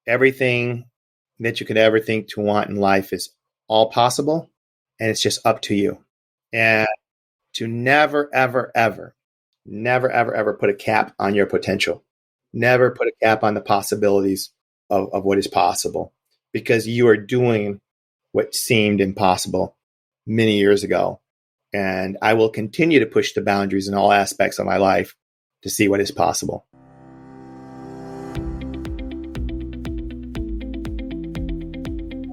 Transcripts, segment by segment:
everything that you could ever think to want in life is all possible, and it's just up to you. And to never, ever, ever, never, ever, ever put a cap on your potential. Never put a cap on the possibilities of what is possible, because you are doing what seemed impossible many years ago. And I will continue to push the boundaries in all aspects of my life to see what is possible.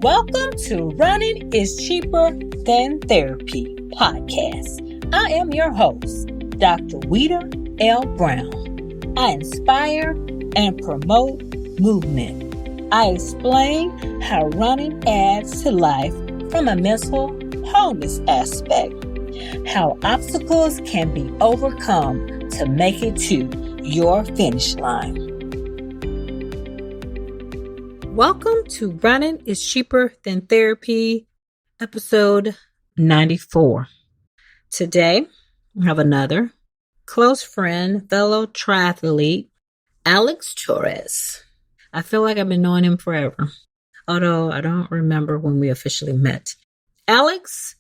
Welcome to Running is Cheaper Than Therapy podcast. I am your host, Dr. Weta L. Brown. I inspire and promote movement. I explain how running adds to life from a mental wholeness aspect, how obstacles can be overcome to make it to your finish line. Welcome to Running is Cheaper Than Therapy, episode 94. Today, we have another close friend, fellow triathlete, Alex Torres. I feel like I've been knowing him forever, although I don't remember when we officially met. Alex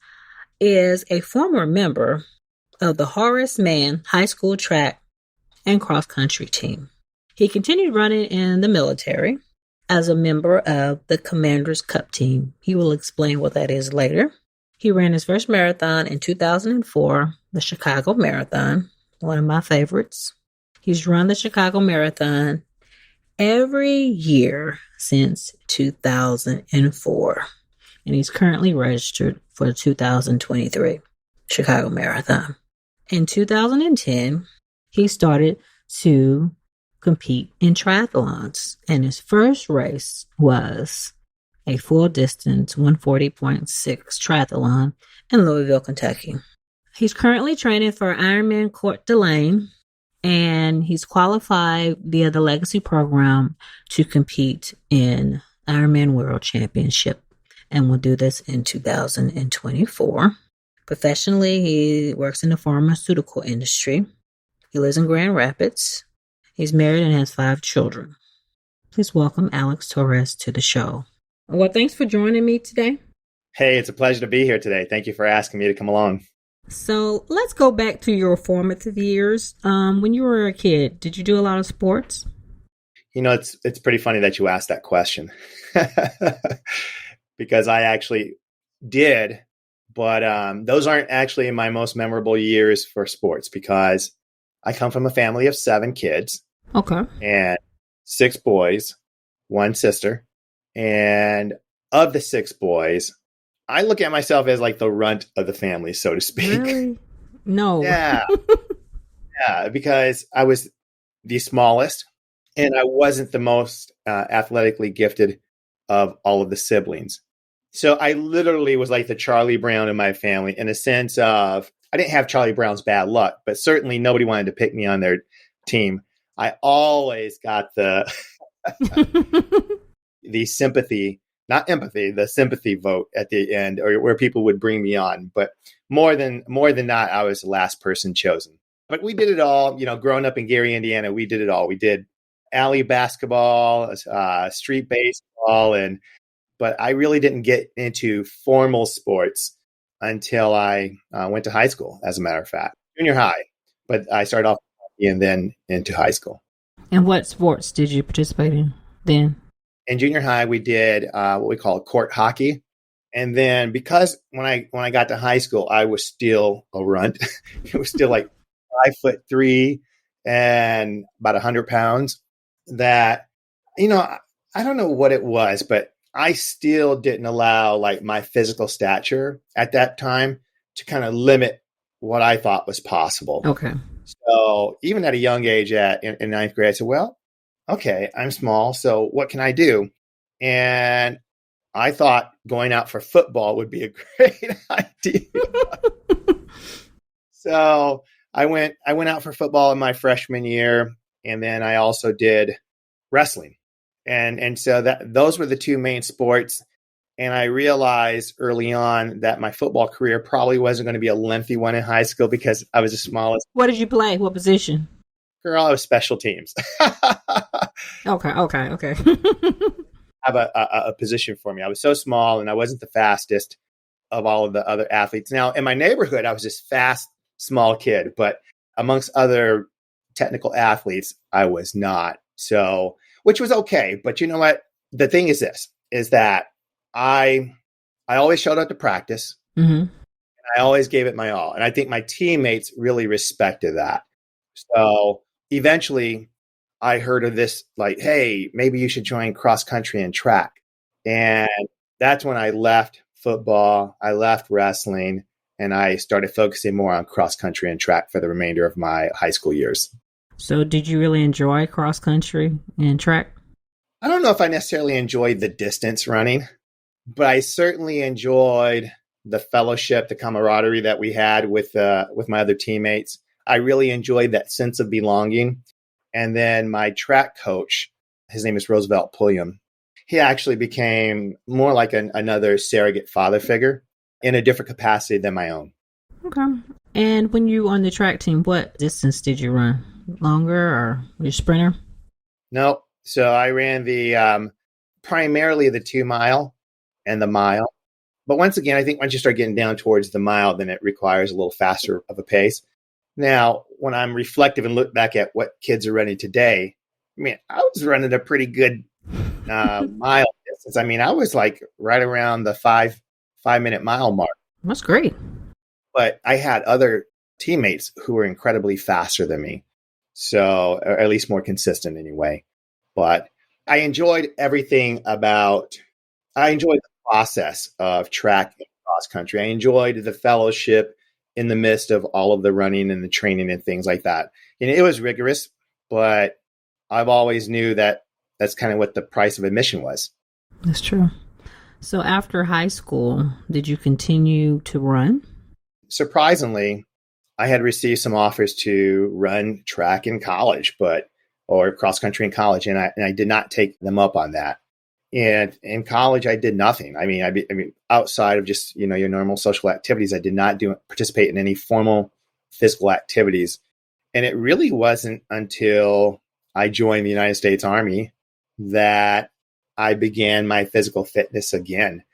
is a former member of the Horace Mann High School track and cross country team. He continued running in the military as a member of the Commander's Cup team. He will explain what that is later. He ran his first marathon in 2004, the Chicago Marathon, one of my favorites. He's run the Chicago Marathon every year since 2004, and he's currently registered for the 2023 Chicago Marathon. In 2010, he started to compete in triathlons, and his first race was a full distance 140.6 triathlon in Louisville, Kentucky. He's currently training for Ironman Coeur d'Alene, and he's qualified via the Legacy program to compete in Ironman World Championship, and will do this in 2024. Professionally, he works in the pharmaceutical industry. He lives in Grand Rapids. He's married and has 5 children. Please welcome Alex Torres to the show. Well, thanks for joining me today. Hey, it's a pleasure to be here today. Thank you for asking me to come along. So let's go back to your formative years. When you were a kid, did you do a lot of sports? You know, it's pretty funny that you asked that question because I actually did, but those aren't actually my most memorable years for sports, because I come from a family of 7 kids. Okay. And 6 boys, 1 sister. And of the 6 boys, I look at myself as like the runt of the family, so to speak. Really? No. Yeah. Yeah, because I was the smallest and I wasn't the most athletically gifted of all of the siblings. So I literally was like the Charlie Brown in my family, in a sense of, I didn't have Charlie Brown's bad luck, but certainly nobody wanted to pick me on their team. I always got the the sympathy, not empathy, the sympathy vote at the end, or where people would bring me on. But more than that, I was the last person chosen. But we did it all. You know, growing up in Gary, Indiana, we did it all. We did alley basketball, street baseball, but I really didn't get into formal sports until I went to high school, as a matter of fact, junior high. But I started off and then into high school. And what sports did you participate in then? In junior high, we did what we call court hockey. And then because when I got to high school, I was still a runt. It was still like 5'3" and about 100 pounds. That, you know, I don't know what it was, but I still didn't allow like my physical stature at that time to kind of limit what I thought was possible. Okay. So even at a young age in 9th grade, I said, well, okay, I'm small. So what can I do? And I thought going out for football would be a great idea. So I went out for football in my freshman year. And then I also did wrestling. And so those were the 2 main sports. And I realized early on that my football career probably wasn't going to be a lengthy one in high school because I was the smallest. What did you play? What position? Girl, I was special teams. Okay. have a position for me. I was so small and I wasn't the fastest of all of the other athletes. Now, in my neighborhood, I was this fast, small kid, but amongst other technical athletes, I was not. So, which was okay. But you know what? The thing is this, is that I always showed up to practice. Mm-hmm. I always gave it my all. And I think my teammates really respected that. So eventually I heard of this, like, hey, maybe you should join cross country and track. And that's when I left football, I left wrestling, and I started focusing more on cross country and track for the remainder of my high school years. So did you really enjoy cross country and track? I don't know if I necessarily enjoyed the distance running, but I certainly enjoyed the fellowship, the camaraderie that we had with my other teammates. I really enjoyed that sense of belonging. And then my track coach, his name is Roosevelt Pulliam, he actually became more like another surrogate father figure in a different capacity than my own. Okay. And when you were on the track team, what distance did you run? Longer or were you a sprinter? No. So I ran the primarily the 2 mile and the mile. But once again, I think once you start getting down towards the mile, then it requires a little faster of a pace. Now, when I'm reflective and look back at what kids are running today, I mean, I was running a pretty good mile distance. I mean, I was like right around the 5-minute mile mark. That's great. But I had other teammates who were incredibly faster than me. So, or at least more consistent anyway. But I enjoyed everything I enjoyed the process of track and cross country. I enjoyed the fellowship in the midst of all of the running and the training and things like that. And it was rigorous, but I've always knew that that's kind of what the price of admission was. That's true. So after high school, did you continue to run? Surprisingly, I had received some offers to run track in college, or cross country in college, and I did not take them up on that. And in college, I did nothing. I mean, outside of just your normal social activities, I did not participate in any formal physical activities. And it really wasn't until I joined the United States Army that I began my physical fitness again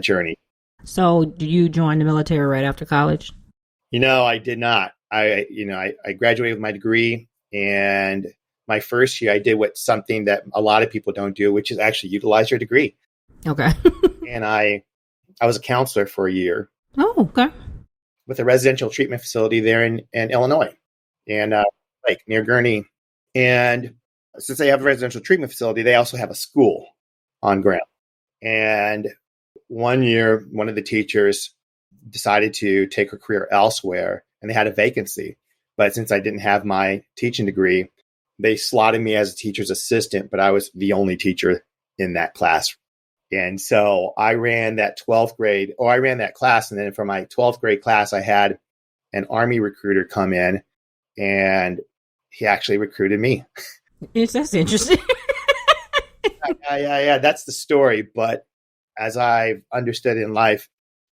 journey. So you joined the military right after college? I did not. I graduated with my degree, and my first year I did something that a lot of people don't do, which is actually utilize your degree. Okay. And I was a counselor for a year. Oh, okay. With a residential treatment facility there in Illinois, and like near Gurnee. And since they have a residential treatment facility, they also have a school on ground. And one year, one of the teachers decided to take her career elsewhere, and they had a vacancy. But since I didn't have my teaching degree, they slotted me as a teacher's assistant, but I was the only teacher in that class. And so I ran that I ran that class. And then for my 12th grade class, I had an Army recruiter come in, and he actually recruited me. Yes, that's interesting. Yeah. That's the story. But as I've understood in life,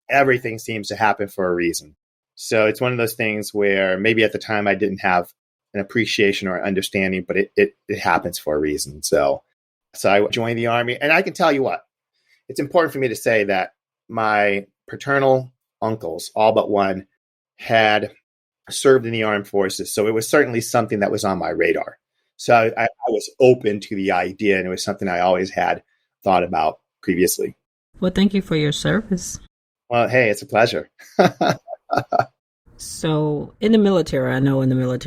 everything seems to happen for a reason. So it's one of those things where maybe at the time I didn't have an appreciation or understanding, but it happens for a reason. So I joined the Army, and I can tell you what, it's important for me to say that my paternal uncles, all but one, had served in the armed forces. So it was certainly something that was on my radar. So I was open to the idea, and it was something I always had thought about previously. Well, thank you for your service. Well, hey, it's a pleasure. So in the military,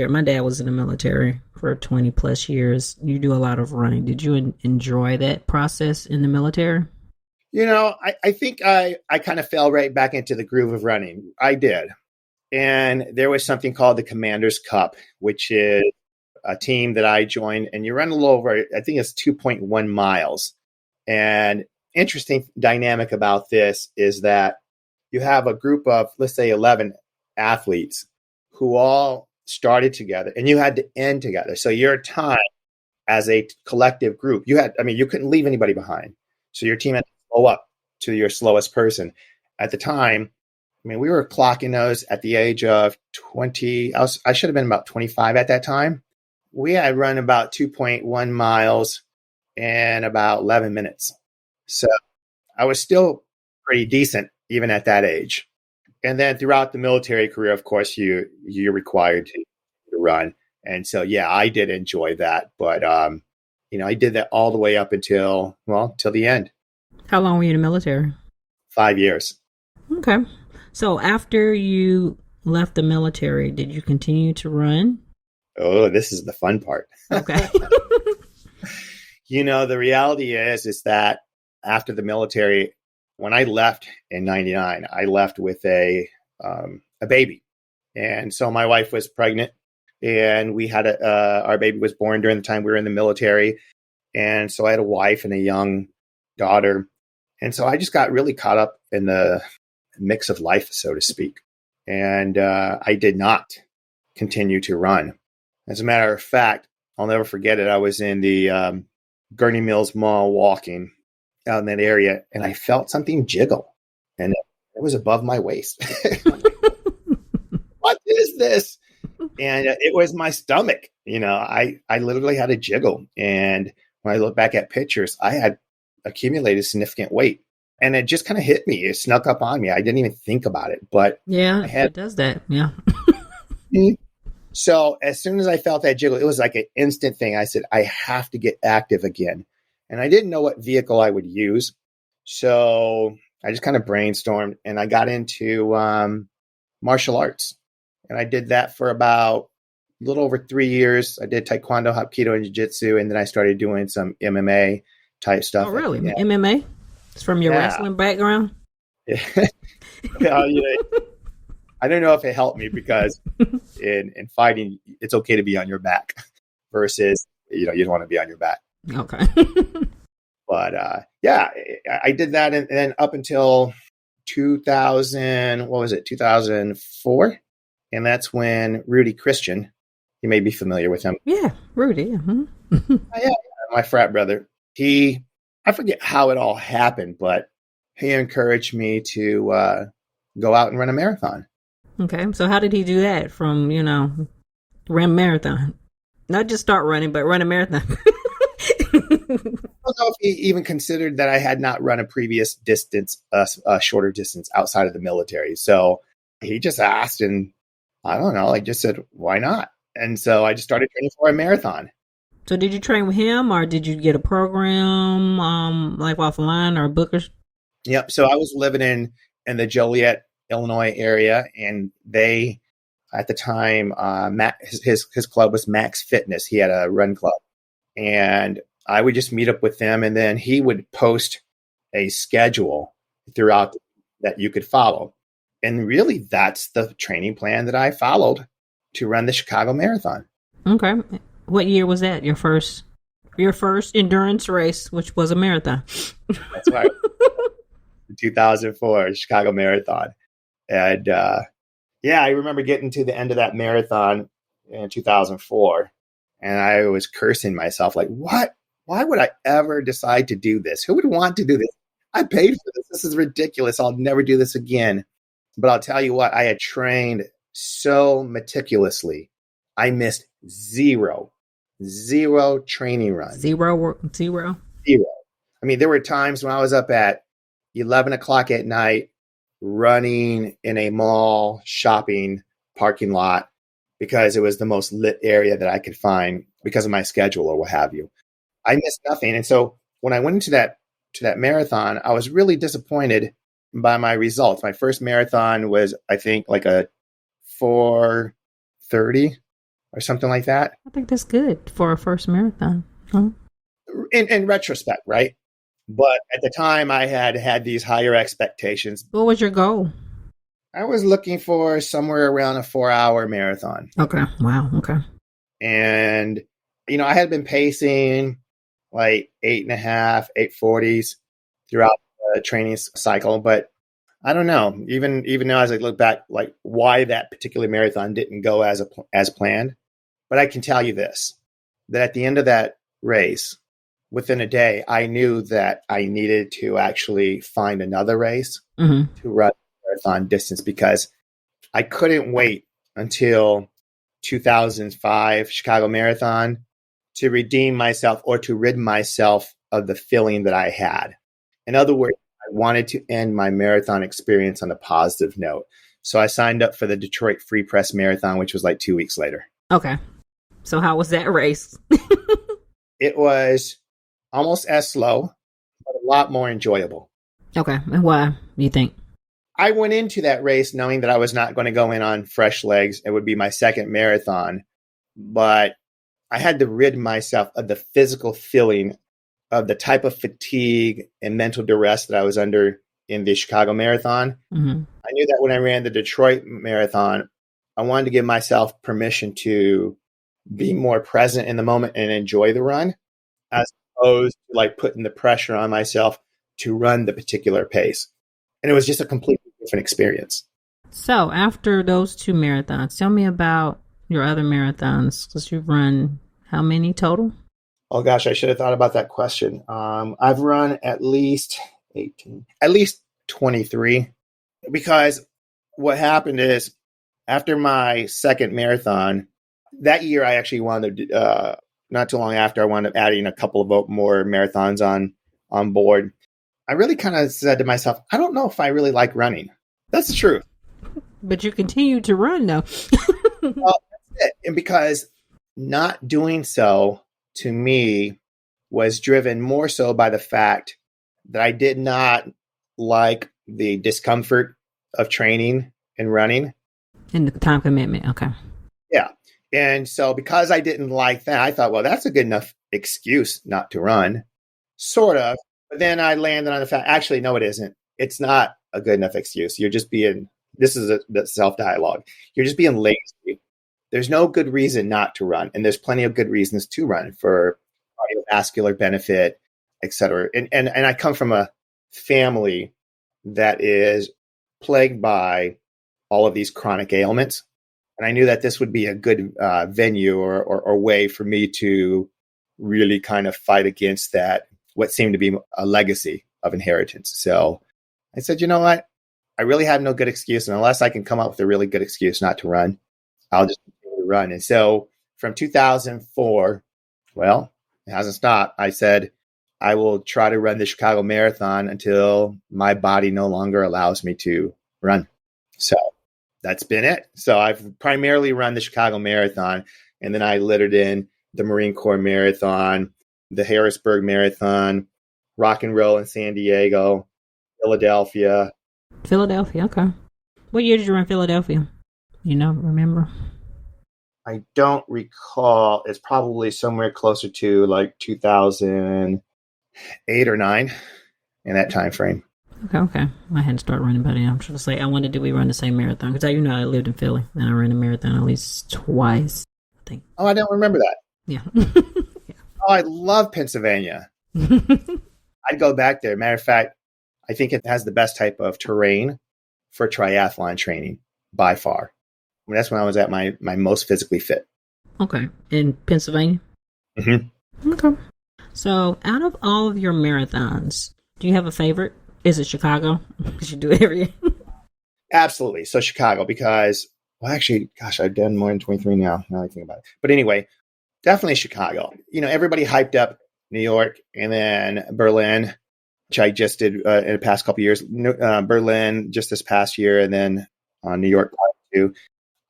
my dad was in the military for 20 plus years. You do a lot of running. Did you enjoy that process in the military? I think I kind of fell right back into the groove of running. I did. And there was something called the Commander's Cup, which is a team that I joined, and you run a little over, I think it's 2.1 miles. And interesting dynamic about this is that you have a group of, let's say, 11 athletes who all started together, and you had to end together. So your time as a collective group, you couldn't leave anybody behind. So your team had to slow up to your slowest person. At the time, we were clocking those at the age of 20. I should have been about 25 at that time. We had run about 2.1 miles in about 11 minutes. So I was still pretty decent even at that age. And then throughout the military career, of course, you're required to run. And so, yeah, I did enjoy that. But, I did that all the way up till the end. How long were you in the military? 5 years. Okay. So after you left the military, did you continue to run? Oh, this is the fun part. Okay. The reality is that after the military, when I left in 99, I left with a baby. And so my wife was pregnant, and we had our baby was born during the time we were in the military. And so I had a wife and a young daughter. And so I just got really caught up in the mix of life, so to speak. And I did not continue to run. As a matter of fact, I'll never forget it. I was in the Gurney Mills Mall walking out in that area, and I felt something jiggle, and it was above my waist. What is this? And it was my stomach. I literally had a jiggle. And when I look back at pictures, I had accumulated significant weight, and it just kind of hit me. It snuck up on me. I didn't even think about it, but yeah, it does that. Yeah. So as soon as I felt that jiggle, it was like an instant thing. I said, I have to get active again. And I didn't know what vehicle I would use. So I just kind of brainstormed, and I got into martial arts. And I did that for about a little over 3 years. I did Taekwondo, Hapkido, and Jiu-Jitsu. And then I started doing some MMA type stuff. Oh, really? Yeah. MMA? It's from your wrestling background? Yeah. I don't know if it helped me, because in fighting, it's okay to be on your back versus, you don't want to be on your back. Okay. But yeah, I did that. And then up until 2004. And that's when Rudy Christian, you may be familiar with him. Yeah, Rudy. Mm-hmm. Yeah, my frat brother. I forget how it all happened, but he encouraged me to go out and run a marathon. Okay, so how did he do that from, run marathon? Not just start running, but run a marathon. I don't know if he even considered that I had not run a previous distance, a shorter distance outside of the military. So he just asked, and I don't know, I just said, why not? And so I just started training for a marathon. So did you train with him, or did you get a program like offline or a book? Yep. So I was living in the Joliet, Illinois area, and they, at the time, his club was Max Fitness. He had a run club, and I would just meet up with them, and then he would post a schedule throughout that you could follow. And really, that's the training plan that I followed to run the Chicago Marathon. Okay. What year was that? Your first endurance race, which was a marathon. That's right. 2004 Chicago Marathon. And yeah, I remember getting to the end of that marathon in 2004, and I was cursing myself like, what? Why would I ever decide to do this? Who would want to do this? I paid for this. This is ridiculous. I'll never do this again. But I'll tell you what, I had trained so meticulously. I missed zero training runs. Zero. I mean, there were times when I was up at 11 o'clock at night running in a mall shopping parking lot because it was the most lit area that I could find because of my schedule or what have you. I missed nothing. And so when I went into that marathon, I was really disappointed by my results. My first marathon was, I think, like a 4:30 or something like that. I think that's good for a first marathon. Huh? In retrospect, right? But at the time, I had these higher expectations. What was your goal? I was looking for somewhere around a 4-hour marathon. Okay. Wow. Okay. And, I had been pacing like 8.5, 8:40s throughout the training cycle. But I don't know, even now as I look back, like why that particular marathon didn't go as planned. But I can tell you this, that at the end of that race, within a day, I knew that I needed to actually find another race to run marathon distance because I couldn't wait until 2005 Chicago Marathon to redeem myself or to rid myself of the feeling that I had. In other words, I wanted to end my marathon experience on a positive note. So I signed up for the Detroit Free Press Marathon, which was like 2 weeks later. Okay. So how was that race? It was almost as slow, but a lot more enjoyable. Okay. And why do you think? I went into that race knowing that I was not going to go in on fresh legs. It would be my second marathon, but I had to rid myself of the physical feeling of the type of fatigue and mental duress that I was under in the Chicago Marathon. Mm-hmm. I knew that when I ran the Detroit Marathon, I wanted to give myself permission to be more present in the moment and enjoy the run, as opposed to like putting the pressure on myself to run the particular pace. And it was just a completely different experience. So after those 2 marathons, tell me about your other marathons, because you've run how many total? Oh gosh, I should have thought about that question. I've run at least 18, at least 23, because what happened is after my second marathon, that year I actually wound up, not too long after, I wound up adding a couple of more marathons on board. I really kind of said to myself, I don't know if I really like running. That's the truth. But you continue to run though. Well, that's it. And because not doing so to me was driven more so by the fact that I did not like the discomfort of training and running. And the time commitment. Okay. Yeah. And so because I didn't like that, I thought, well, that's a good enough excuse not to run, sort of. But then I landed on the fact, actually, no, it isn't. It's not a good enough excuse. You're just being, this is the self-dialogue. You're just being lazy. There's no good reason not to run. And there's plenty of good reasons to run for cardiovascular benefit, et cetera. And I come from a family that is plagued by all of these chronic ailments. And I knew that this would be a good venue or way for me to really kind of fight against that, what seemed to be a legacy of inheritance. So I said, you know what? I really have no good excuse. And unless I can come up with a really good excuse not to run, I'll just continue to run. And so from 2004, well, it hasn't stopped. I said, I will try to run the Chicago Marathon until my body no longer allows me to run. So that's been it. So I've primarily run the Chicago Marathon, and then I littered in the Marine Corps Marathon, the Harrisburg Marathon, Rock and Roll in San Diego, Philadelphia. Philadelphia, okay. What year did you run Philadelphia? You know, remember? I don't recall. It's probably somewhere closer to like 2008 or 9 in that time frame. Okay. I hadn't started running by then. I'm trying to say, I wondered, did we run the same marathon? Because you know I lived in Philly, and I ran a marathon at least twice, I think. Oh, I don't remember that. Yeah. Oh, I love Pennsylvania. I'd go back there. Matter of fact, I think it has the best type of terrain for triathlon training by far. I mean, that's when I was at my most physically fit. Okay. In Pennsylvania? Mm-hmm. Okay. So out of all of your marathons, do you have a favorite? Is it Chicago? Because you do it every year. Absolutely. So Chicago, because, well, actually, gosh, I've done more than 23 now I think about it. But anyway, definitely Chicago. You know, everybody hyped up New York and then Berlin, which I just did in the past couple of years. Berlin just this past year, and then New York too.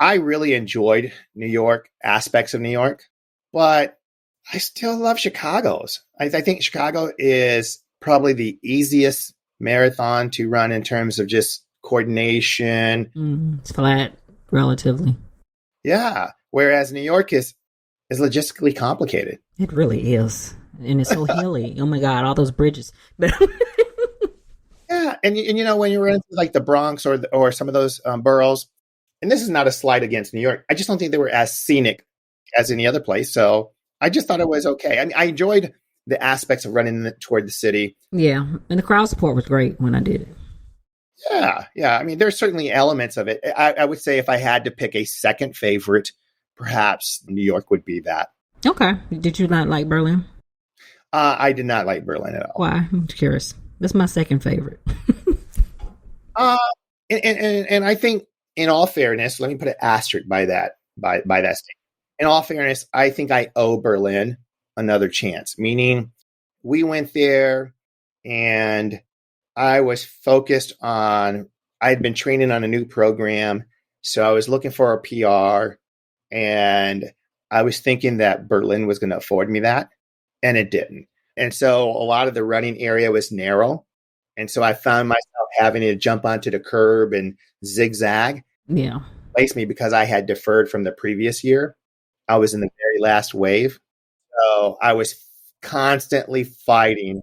I really enjoyed New York, aspects of New York, but I still love Chicago's. I think Chicago is probably the easiest marathon to run in terms of just coordination. It's flat, relatively. Yeah. Whereas New York is logistically complicated. It really is. And it's so hilly. Oh my God, all those bridges. Yeah. And you know, when you run into like the Bronx or some of those boroughs, and this is not a slight against New York, I just don't think they were as scenic as any other place. So I just thought it was okay. I mean, I enjoyed the aspects of running toward the city. Yeah. And the crowd support was great when I did it. Yeah. I mean, there's certainly elements of it. I would say if I had to pick a second favorite, perhaps New York would be that. Okay. Did you not like Berlin? I did not like Berlin at all. Why? I'm curious. That's my second favorite. And I think, in all fairness, let me put an asterisk by that statement. In all fairness, I think I owe Berlin another chance. Meaning, we went there, and I was focused on, I had been training on a new program. So I was looking for a PR, and I was thinking that Berlin was going to afford me that, and it didn't. And so a lot of the running area was narrow. And so I found myself having to jump onto the curb and zigzag. Yeah. Placed me because I had deferred from the previous year. I was in the very last wave. So I was constantly fighting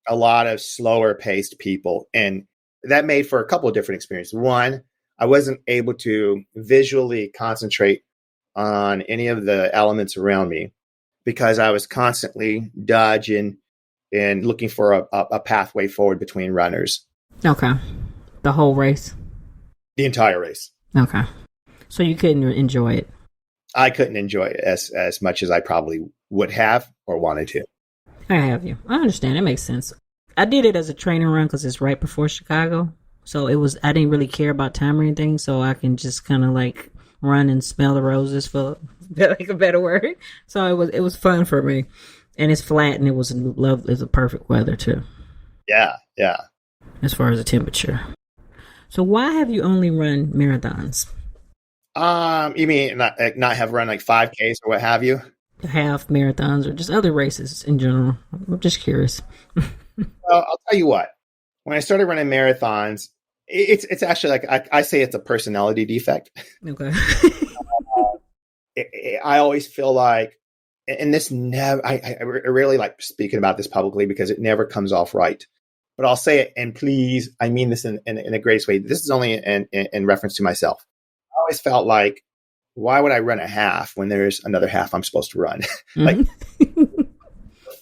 a lot of slower paced people. And that made for a couple of different experiences. One, I wasn't able to visually concentrate on any of the elements around me because I was constantly dodging and looking for a pathway forward between runners. Okay. The whole race? The entire race. Okay. So you couldn't enjoy it? I couldn't enjoy it as much as I probably would have or wanted to. I have you. I understand. That makes sense. I did it as a training run because it's right before Chicago. So I didn't really care about time or anything. So I can just kind of like run and smell the roses, for like a better word. So it was fun for me. And it's flat and it was lovely. It's a perfect weather too. Yeah. Yeah. As far as the temperature. So why have you only run marathons? You mean not have run like 5Ks or what have you? Half marathons or just other races in general? I'm just curious. Well, I'll tell you what. When I started running marathons, it's actually like I say it's a personality defect. Okay. I always feel like, and this never, I really like speaking about this publicly because it never comes off right. But I'll say it, and please, I mean this in the greatest way. This is only in reference to myself. I always felt like, why would I run a half when there's another half I'm supposed to run? Like the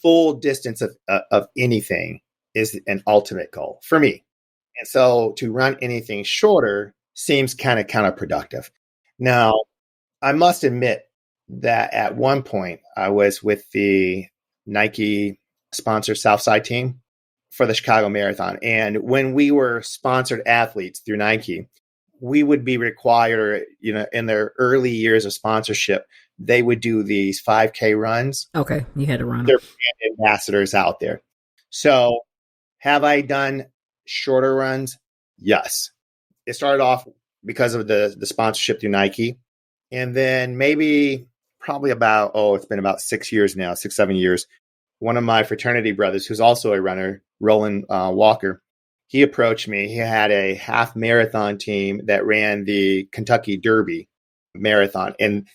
full distance of anything is an ultimate goal for me. And so to run anything shorter seems kind of counterproductive. Now, I must admit that at one point I was with the Nike sponsored Southside team for the Chicago Marathon. And when we were sponsored athletes through Nike, we would be required, in their early years of sponsorship, they would do these 5K runs. Okay. You had to run. They're brand ambassadors out there. So have I done shorter runs? Yes. It started off because of the sponsorship through Nike. And then probably it's been about 6 years now, 7 years. One of my fraternity brothers, who's also a runner, Roland Walker, he approached me. He had a half marathon team that ran the Kentucky Derby marathon, and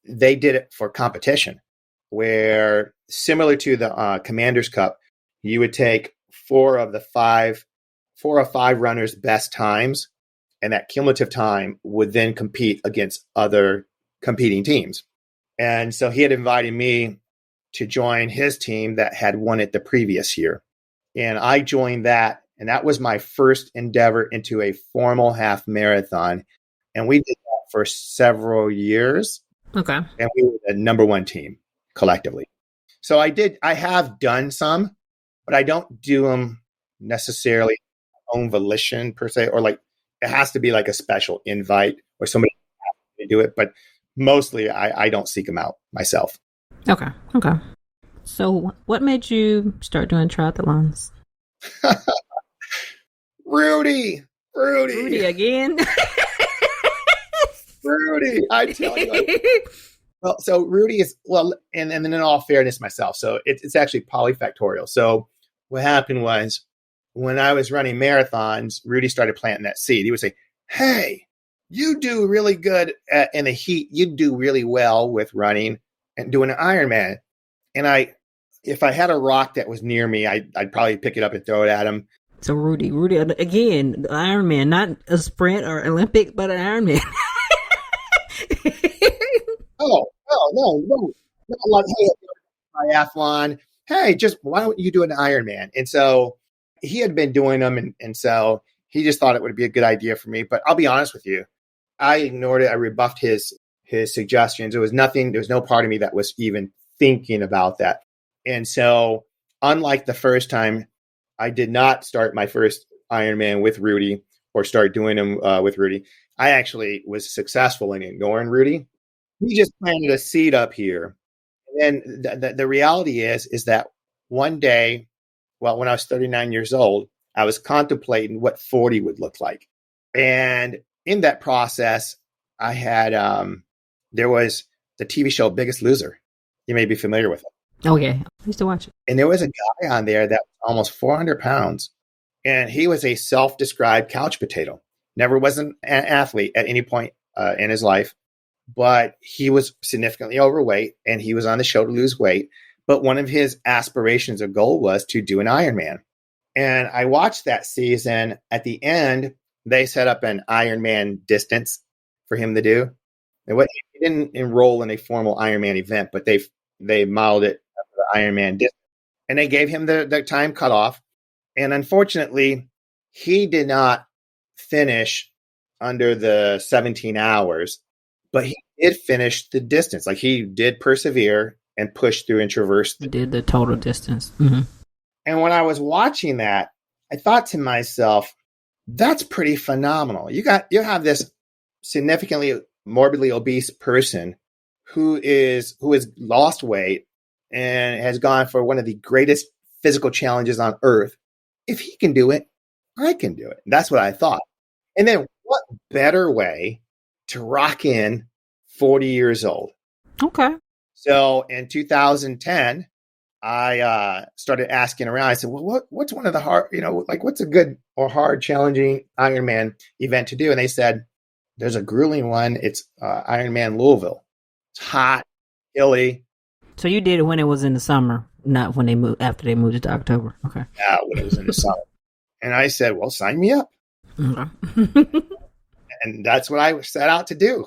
they did it for competition, where similar to the Commander's Cup, you would take four or five runners' best times, and that cumulative time would then compete against other competing teams. And so he had invited me to join his team that had won it the previous year. And I joined that. And that was my first endeavor into a formal half marathon. And we did that for several years. Okay. And we were the number one team collectively. So I have done some, but I don't do them necessarily own volition per se, or like it has to be like a special invite or somebody has to do it. But mostly I don't seek them out myself. Okay. So what made you start doing triathlons? Rudy again. Rudy, I tell you. Well, so Rudy is, and then in all fairness myself, so it's actually polyfactorial. So what happened was when I was running marathons, Rudy started planting that seed. He would say, hey, you do really good in the heat. You do really well with running and doing an Ironman. And if I had a rock that was near me, I'd probably pick it up and throw it at him. So Rudy, again, Ironman, not a sprint or Olympic, but an Ironman. No. Not like, hey, triathlon. Hey, just why don't you do an Ironman? And so he had been doing them, and so he just thought it would be a good idea for me. But I'll be honest with you, I ignored it. I rebuffed his suggestions. There was no part of me that was even thinking about that. And so, unlike the first time, I did not start my first Ironman with Rudy or start doing them with Rudy. I actually was successful in ignoring Rudy. He just planted a seed up here. And then the reality is that one day, when I was 39 years old, I was contemplating what 40 would look like. And in that process, I had, there was the TV show Biggest Loser. You may be familiar with it. Oh, yeah. I used to watch it. And there was a guy on there that was almost 400 pounds. And he was a self-described couch potato. Never was an athlete at any point in his life, but he was significantly overweight and he was on the show to lose weight. But one of his aspirations or goal was to do an Ironman. And I watched that season. At the end, they set up an Ironman distance for him to do. And he didn't enroll in a formal Ironman event, but they modeled it after the Ironman distance. And they gave him the time cutoff. And unfortunately, he did not finish under the 17 hours, but he did finish the distance. Like he did persevere and push through and traverse. Did the total distance. Mm-hmm. And when I was watching that, I thought to myself, that's pretty phenomenal. You have this significantly morbidly obese person who has lost weight and has gone for one of the greatest physical challenges on earth. If he can do it, I can do it. That's what I thought. And then what better way to rock in 40 years old? Okay. So in 2010, I started asking around. I said, well, what's one of the hard, what's a good or hard, challenging Ironman event to do? And they said, there's a grueling one. It's Ironman Louisville. It's hot, hilly. So you did it when it was in the summer, not when after they moved it to October. Okay. Yeah, when it was in the summer. And I said, well, sign me up. Okay. And that's what I set out to do.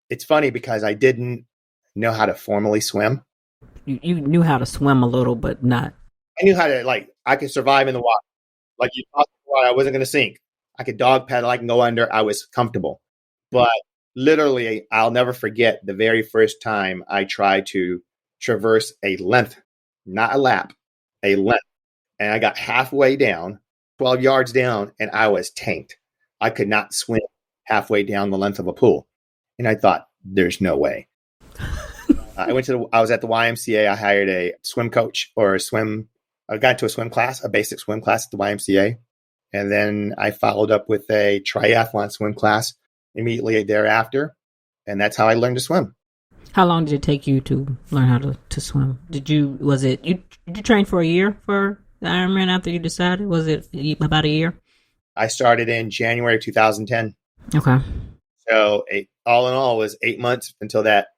It's funny because I didn't know how to formally swim. You knew how to swim a little, but not. I knew how to, I could survive in the water. Like you talked about, I wasn't going to sink. I could dog paddle. I can go under. I was comfortable. But literally, I'll never forget the very first time I tried to traverse a length, not a lap, a length. And I got halfway down, 12 yards down, and I was tanked. I could not swim halfway down the length of a pool. And I thought, there's no way. I was at the YMCA. I hired a swim coach I got into a swim class, a basic swim class at the YMCA. And then I followed up with a triathlon swim class immediately thereafter. And that's how I learned to swim. How long did it take you to learn how to swim? Did you train for a year for the Ironman after you decided? Was it about a year? I started in January 2010. Okay. So all in all, it was 8 months until that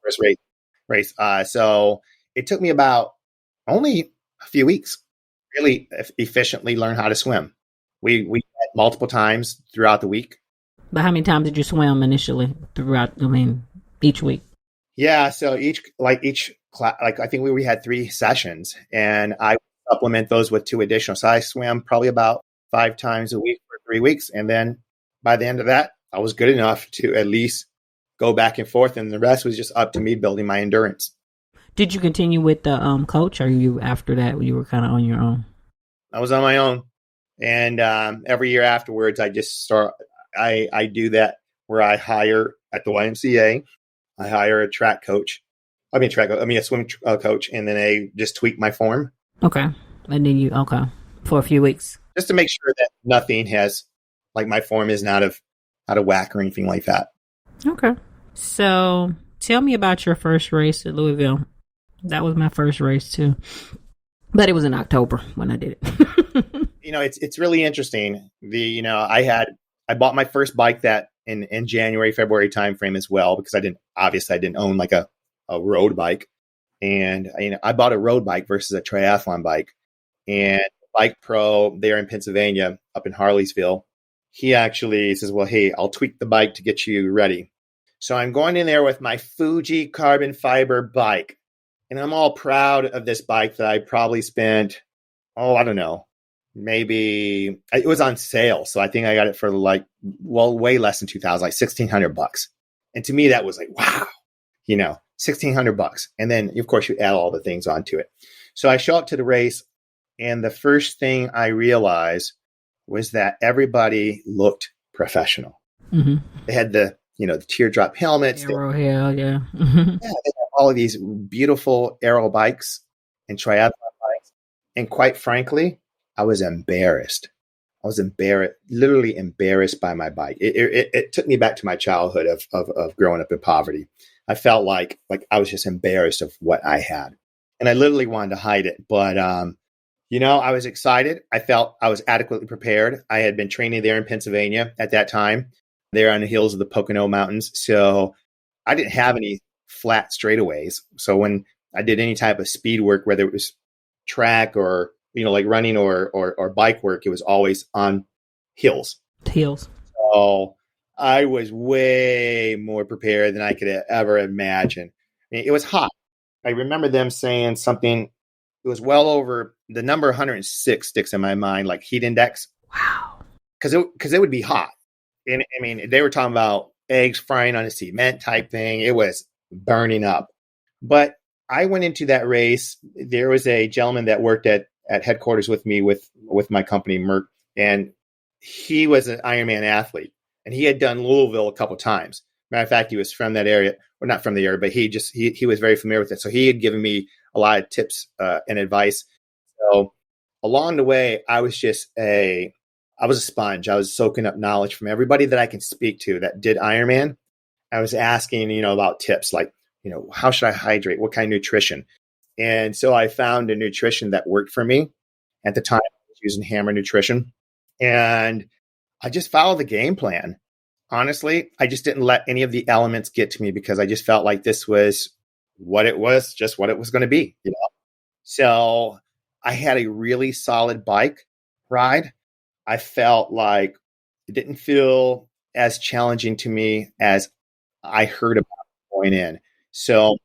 first race. So it took me about only a few weeks, really efficiently learn how to swim. We met multiple times throughout the week. But how many times did you swim initially each week? Yeah. So each class, I think we had 3 sessions, and I supplement those with 2 additional. So I swam probably about 5 times a week for 3 weeks. And then by the end of that, I was good enough to at least go back and forth. And the rest was just up to me building my endurance. Did you continue with the coach, or you after that you were kind of on your own? I was on my own. And every year afterwards, I just I do that where I hire at the YMCA, I hire a a swim coach, and then I just tweak my form. Okay. And then for a few weeks. Just to make sure that nothing has, my form is not out of whack or anything like that. Okay. So tell me about your first race at Louisville. That was my first race too. But it was in October when I did it. It's really interesting. I bought my first bike that in January, February timeframe as well, because I didn't own a road bike. And I bought a road bike versus a triathlon bike. And Bike Pro there in Pennsylvania, up in Harleysville, he actually says, well, hey, I'll tweak the bike to get you ready. So I'm going in there with my Fuji carbon fiber bike. And I'm all proud of this bike that I probably spent, I don't know, maybe it was on sale. So I think I got it for way less than $2,000, like $1,600. And to me, that was wow, $1,600. And then of course you add all the things onto it. So I show up to the race, and the first thing I realized was that everybody looked professional. Mm-hmm. They had the teardrop helmets. Aero hair, yeah. Mm-hmm. Yeah, they had all of these beautiful aero bikes and triathlon bikes. And quite frankly, I was embarrassed. I was embarrassed, literally embarrassed by my bike. It took me back to my childhood of growing up in poverty. I felt like I was just embarrassed of what I had. And I literally wanted to hide it. But, I was excited. I felt I was adequately prepared. I had been training there in Pennsylvania at that time, there on the hills of the Pocono Mountains. So I didn't have any flat straightaways. So when I did any type of speed work, whether it was track or, like running or bike work, it was always on hills. Hills. So I was way more prepared than I could ever imagine. I mean, it was hot. I remember them saying something. It was well over the number 106 sticks in my mind, like heat index. Wow. Because it would be hot. And I mean, they were talking about eggs frying on a cement type thing. It was burning up. But I went into that race. There was a gentleman that worked at headquarters with me with my company, Merck, and he was an Ironman athlete. And he had done Louisville a couple times. Matter of fact, he was from that area, or not from the area, but he was very familiar with it. So he had given me a lot of tips and advice. So along the way, I was a sponge. I was soaking up knowledge from everybody that I can speak to that did Ironman. I was asking, about tips like, how should I hydrate? What kind of nutrition? And so I found a nutrition that worked for me. At the time, I was using Hammer Nutrition. And I just followed the game plan. Honestly, I just didn't let any of the elements get to me because I just felt like this was what it was, just what it was going to be. So I had a really solid bike ride. I felt like it didn't feel as challenging to me as I heard about going in. So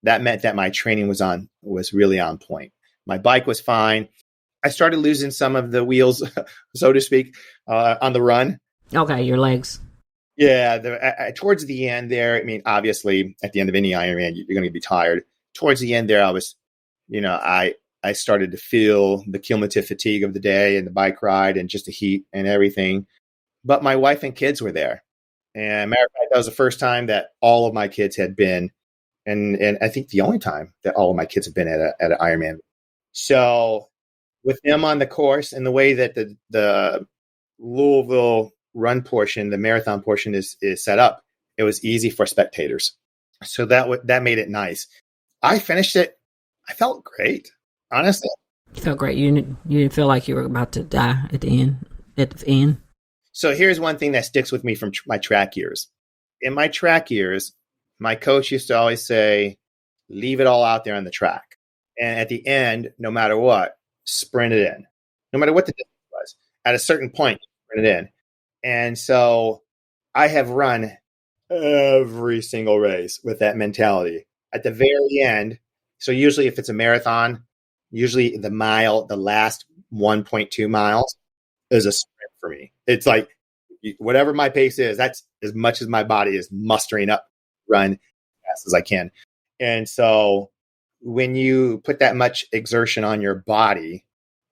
that meant that my training was really on point. My bike was fine. I started losing some of the wheels, so to speak, on the run. Okay, your legs. Yeah, towards the end there, I mean, obviously, at the end of any Ironman, you're going to be tired. Towards the end there, I was, I started to feel the cumulative fatigue of the day and the bike ride and just the heat and everything. But my wife and kids were there. And matter of fact, that was the first time that all of my kids had been, and I think the only time that all of my kids have been at an Ironman. So with them on the course and the way that the Louisville run portion, the marathon portion is set up, it was easy for spectators. So that made it nice. I finished it. I felt great, honestly. You felt great. You didn't feel like you were about to die at the end. So here's one thing that sticks with me from my track years. In my track years, my coach used to always say, leave it all out there on the track. And at the end, no matter what, sprint it in. No matter what the distance was. At a certain point, sprint it in. And so I have run every single race with that mentality. At the very end, so usually if it's a marathon, usually the last 1.2 miles is a sprint for me. It's like whatever my pace is, that's as much as my body is mustering up, run as fast as I can. And so when you put that much exertion on your body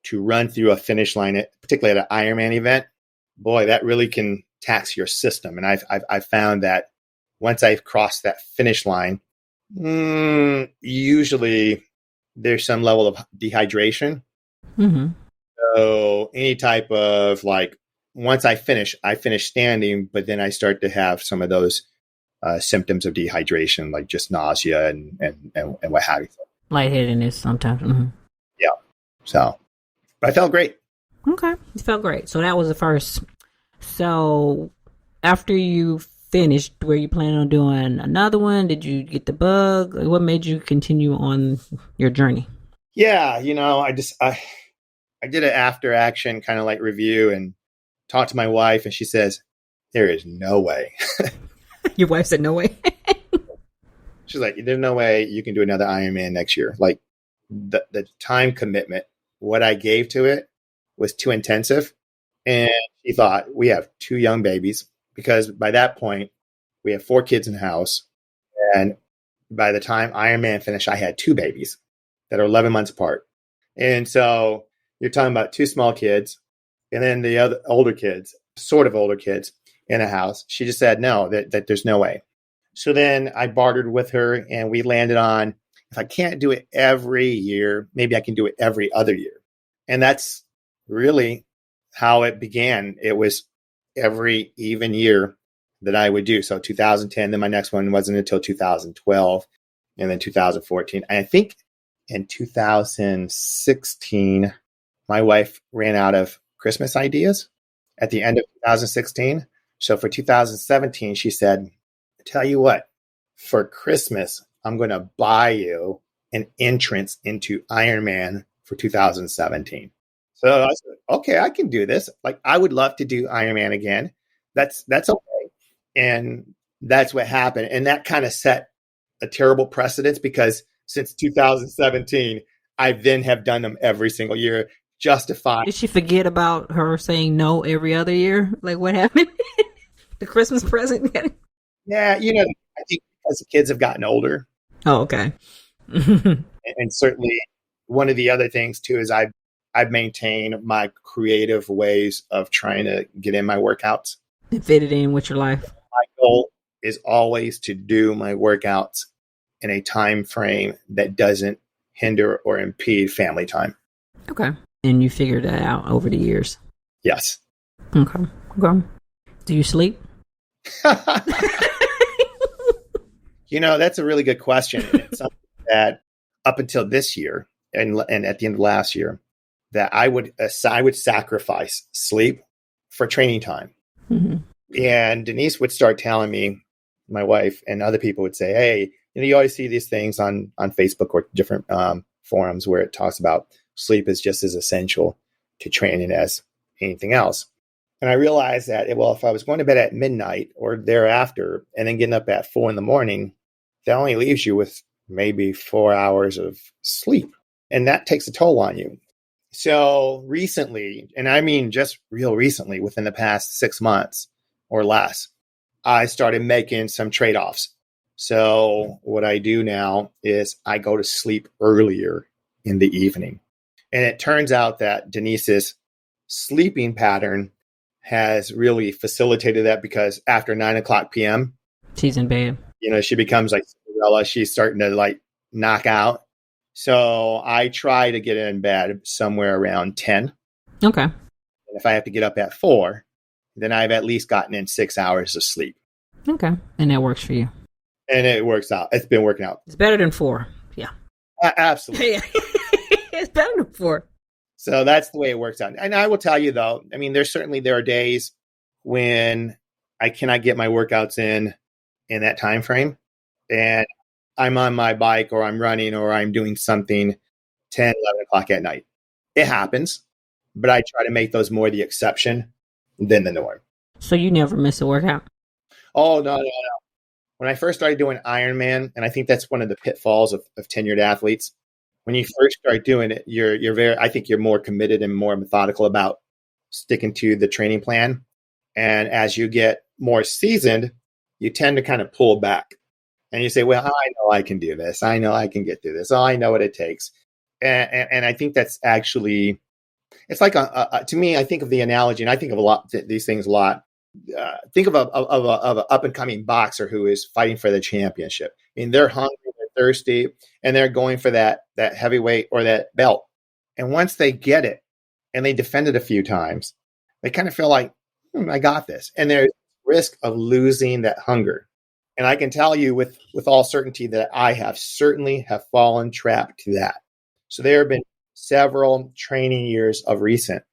to run through a finish line, particularly at an Ironman event, boy, that really can tax your system. And I've found that once I've crossed that finish line, usually there's some level of dehydration. Mm-hmm. So any type of once I finish standing, but then I start to have some of those symptoms of dehydration, like just nausea and what have you. Lightheadedness sometimes. Mm-hmm. Yeah. So, but I felt great. Okay. You felt great. So that was the first. So after you finished, were you planning on doing another one? Did you get the bug? What made you continue on your journey? Yeah. I did an after action kind of like review and talked to my wife, and she says, there is no way. Your wife said no way? She's like, there's no way you can do another Ironman next year. Like the time commitment, what I gave to it was too intensive. And she thought, we have 2 young babies, because by that point we have 4 kids in the house. And by the time Ironman finished, I had 2 babies that are 11 months apart. And so you're talking about 2 small kids and then the other older kids, sort of older kids in the house. She just said, no, that there's no way. So then I bartered with her and we landed on, if I can't do it every year, maybe I can do it every other year. And that's really how it began. It was every even year that I would do. So 2010, then my next one wasn't until 2012, and then 2014. And I think in 2016, my wife ran out of Christmas ideas at the end of 2016. So for 2017, she said, tell you what, for Christmas, I'm going to buy you an entrance into Ironman for 2017. So I said, okay, I can do this. Like, I would love to do Ironman again. That's okay. And that's what happened. And that kind of set a terrible precedence, because since 2017, I then have done them every single year, justified. Did she forget about her saying no every other year? Like, what happened? The Christmas present? Yeah, I think as the kids have gotten older. Oh, okay. And certainly one of the other things too is I've maintained my creative ways of trying to get in my workouts. And fit it in with your life. My goal is always to do my workouts in a time frame that doesn't hinder or impede family time. Okay. And you figured that out over the years? Yes. Okay. Do you sleep? That's a really good question. And it's something that up until this year and at the end of last year, that I would sacrifice sleep for training time. Mm-hmm. And Denise would start telling me, my wife and other people would say, hey, you always see these things on Facebook or different forums where it talks about sleep is just as essential to training as anything else. And I realized that, well, if I was going to bed at midnight or thereafter and then getting up at 4 a.m, that only leaves you with maybe 4 hours of sleep. And that takes a toll on you. So recently, and I mean just real recently, within the past 6 months or less, I started making some trade-offs. So what I do now is I go to sleep earlier in the evening. And it turns out that Denise's sleeping pattern has really facilitated that, because after 9:00 p.m., she's in bed. She becomes like Cinderella. She's starting to like knock out. So I try to get in bed somewhere around 10. Okay. And if I have to get up at 4, then I've at least gotten in 6 hours of sleep. Okay. And that works for you. And it works out. It's been working out. It's better than 4. Yeah. Absolutely. It's better than 4. So that's the way it works out. And I will tell you, though, I mean, there are days when I cannot get my workouts in that time frame. And I'm on my bike or I'm running or I'm doing something 10, 11 o'clock at night. It happens, but I try to make those more the exception than the norm. So you never miss a workout? Oh, no. When I first started doing Ironman, and I think that's one of the pitfalls of tenured athletes, when you first start doing it, I think you're more committed and more methodical about sticking to the training plan. And as you get more seasoned, you tend to kind of pull back. And you say, well, I know I can do this. I know I can get through this. Oh, I know what it takes. And I think that's actually, it's like, to me, I think of the analogy, and I think of these things a lot. Think of an up and coming boxer who is fighting for the championship. I mean, they're hungry, they're thirsty, and they're going for that heavyweight or that belt. And once they get it and they defend it a few times, they kind of feel like, I got this. And there's risk of losing that hunger. And I can tell you with all certainty that I certainly have fallen trapped to that. So there have been several training years of recent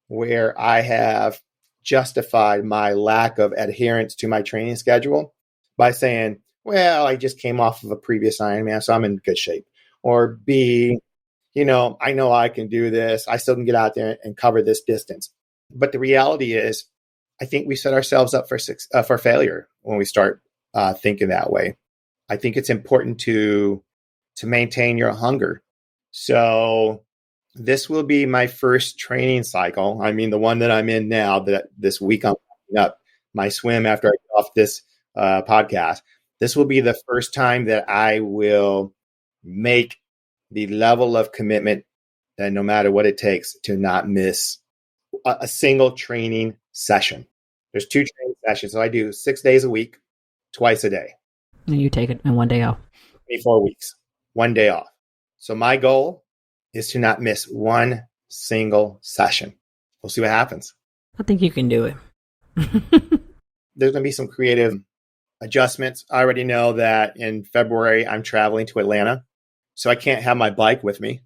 where I have justified my lack of adherence to my training schedule by saying, well, I just came off of a previous Ironman, so I'm in good shape. Or B, I know I can do this. I still can get out there and cover this distance. But the reality is, I think we set ourselves up for failure when we start thinking that way. I think it's important to maintain your hunger. So this will be my first training cycle. I mean, the one that I'm in now, that this week I'm picking up my swim after I get off this podcast. This will be the first time that I will make the level of commitment that no matter what it takes to not miss a single training session. There's 2 training sessions. So I do 6 days a week, twice a day. And you take it in 1 day off. 24 weeks, 1 day off. So my goal is to not miss one single session. we'll see what happens. I think you can do it. There's going to be some creative adjustments. I already know that in February, I'm traveling to Atlanta, so I can't have my bike with me.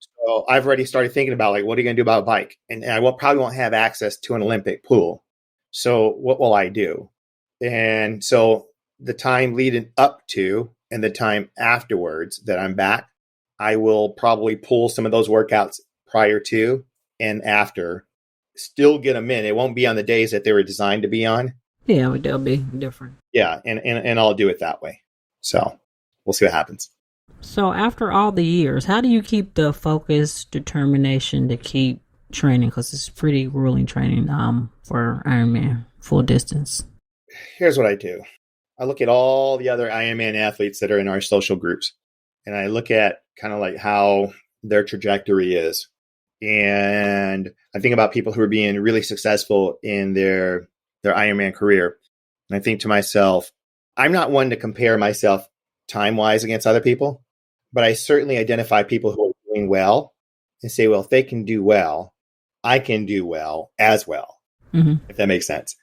So I've already started thinking about, like, what are you going to do about a bike? And I probably won't have access to an Olympic pool. So what will I do? And so the time leading up to and the time afterwards that I'm back, I will probably pull some of those workouts prior to and after, still get them in. It won't be on the days that they were designed to be on. Yeah, but they'll be different. Yeah, and I'll do it that way. So we'll see what happens. So after all the years, how do you keep the focus, determination to keep training? Because it's pretty grueling training for Ironman full distance. Here's what I do. I look at all the other Ironman athletes that are in our social groups, and I look at kind of like how their trajectory is. And I think about people who are being really successful in their Ironman career. And I think to myself, I'm not one to compare myself time-wise against other people, but I certainly identify people who are doing well and say, well, if they can do well, I can do well as well, if that makes sense.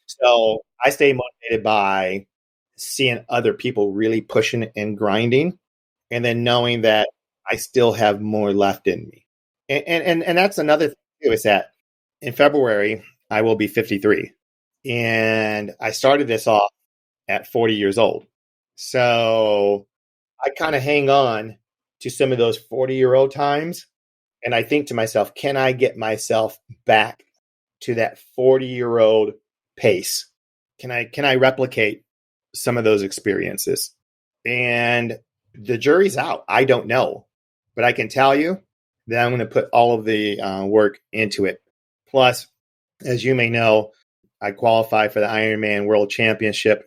So I stay motivated by seeing other people really pushing and grinding, and then knowing that I still have more left in me. And that's another thing too, is that in February, I will be 53. And I started this off at 40 years old. So I kind of hang on to some of those 40-year-old times. And I think to myself, can I get myself back to that 40-year-old pace? Can I replicate some of those experiences? And the jury's out. I don't know. But I can tell you that I'm going to put all of the work into it. Plus, as you may know, I qualified for the Ironman World Championship